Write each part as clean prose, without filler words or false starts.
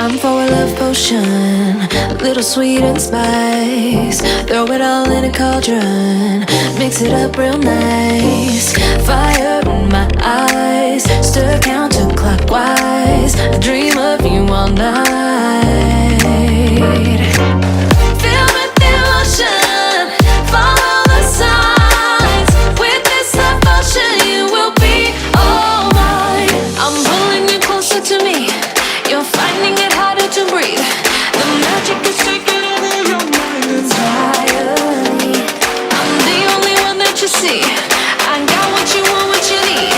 I'm for a love potion, a little sweet and spice. Throw it all in a cauldron, mix it up real nice. Fire in my eyes, stir counterclockwise. I dream of you all night. Feel with emotion, follow the signs. With this love potion, you will be all mine. I'm pulling you closer to me. You're finding it harder to breathe. The magic is taking over your mind entirely. I'm the only one that you see. I got what you want, what you need.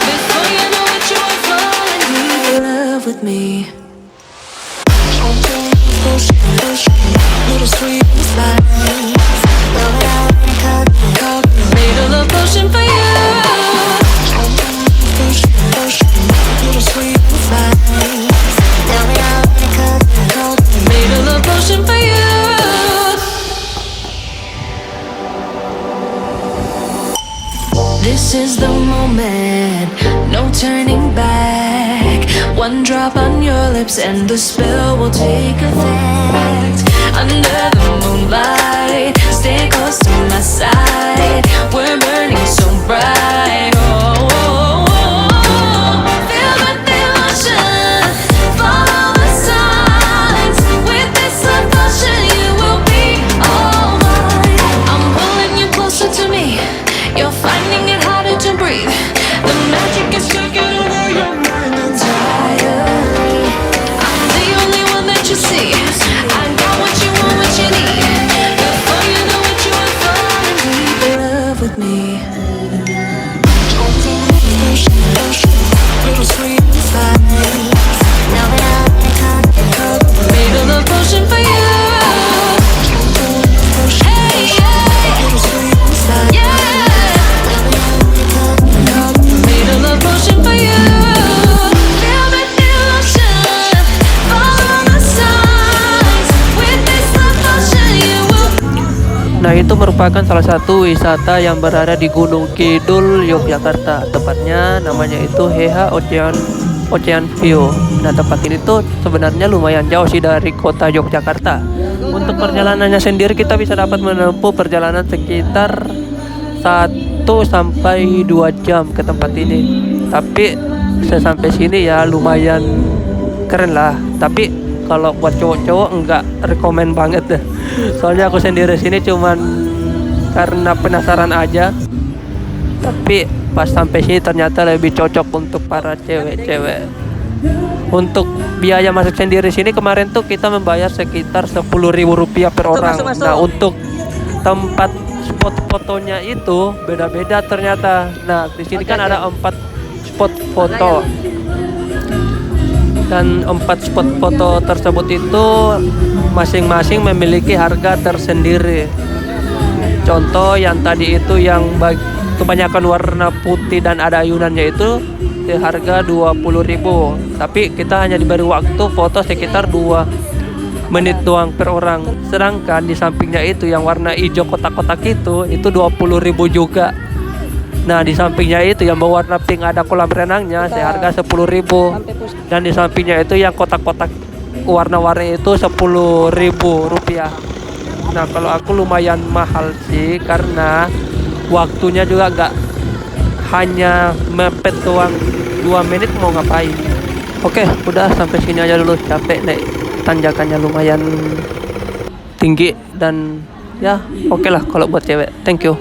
Before you know it, you are falling deep in love with me. Little sweet spice. Made a love potion for you. Little sweet spice. Made a love potion for you. This is the moment, no turning back. One drop on your lips and the spell will take effect. Under the moonlight, stay close to my side. We're burning so bright. Oh, oh, oh, oh. Feel the emotion, follow the signs. With this love potion, you will be all mine. I'm pulling you closer to me. You're finding it harder to breathe. The magic is taking over your mind entirely. I'm the only one that you see. I got what you want, what you need. Before you know it, you are falling deep in love with me. Little sweet spice. Made a love potion for you. Hey, yeah. Little sweet spice. Yeah. Made a love potion for you. Feel the emotion, follow the signs. With this love potion, you will. Nah, itu merupakan salah satu wisata yang berada di Gunung Kidul, Yogyakarta. Tepatnya namanya itu HeHa Ocean View. Nah, tempat ini tuh sebenarnya lumayan jauh sih dari kota Yogyakarta. Untuk perjalanannya sendiri kita bisa dapat menempuh perjalanan sekitar 1 sampai 2 jam ke tempat ini. Tapi sesampai sini ya lumayan keren lah. Tapi kalau buat cowok-cowok enggak rekomen banget deh. Soalnya aku sendiri sini cuman karena penasaran aja. Tapi pas sampai sini ternyata lebih cocok untuk para cewek-cewek. Untuk biaya masuk sendiri sini kemarin tuh kita membayar sekitar Rp10.000 per orang. Nah, untuk tempat spot fotonya itu beda-beda ternyata. Nah, di sini kan ada 4 spot foto. Dan 4 spot foto tersebut itu masing-masing memiliki harga tersendiri. Contoh yang tadi itu yang kebanyakan warna putih dan ada ayunannya itu di harga 20.000. Tapi kita hanya diberi waktu foto sekitar 2 menit doang per orang. Sedangkan di sampingnya itu yang warna hijau kotak-kotak itu 20.000 juga. Nah, di sampingnya itu yang berwarna pink ada kolam renangnya seharga 10.000. Dan di sampingnya itu yang kotak-kotak warna-warni itu Rp10.000. Nah, kalau aku lumayan mahal sih karena waktunya juga nggak hanya mepet doang 2 menit mau ngapain. Oke, udah sampai sini aja dulu, capek nih, tanjakannya lumayan tinggi dan ya oke lah kalau buat cewek. Thank you.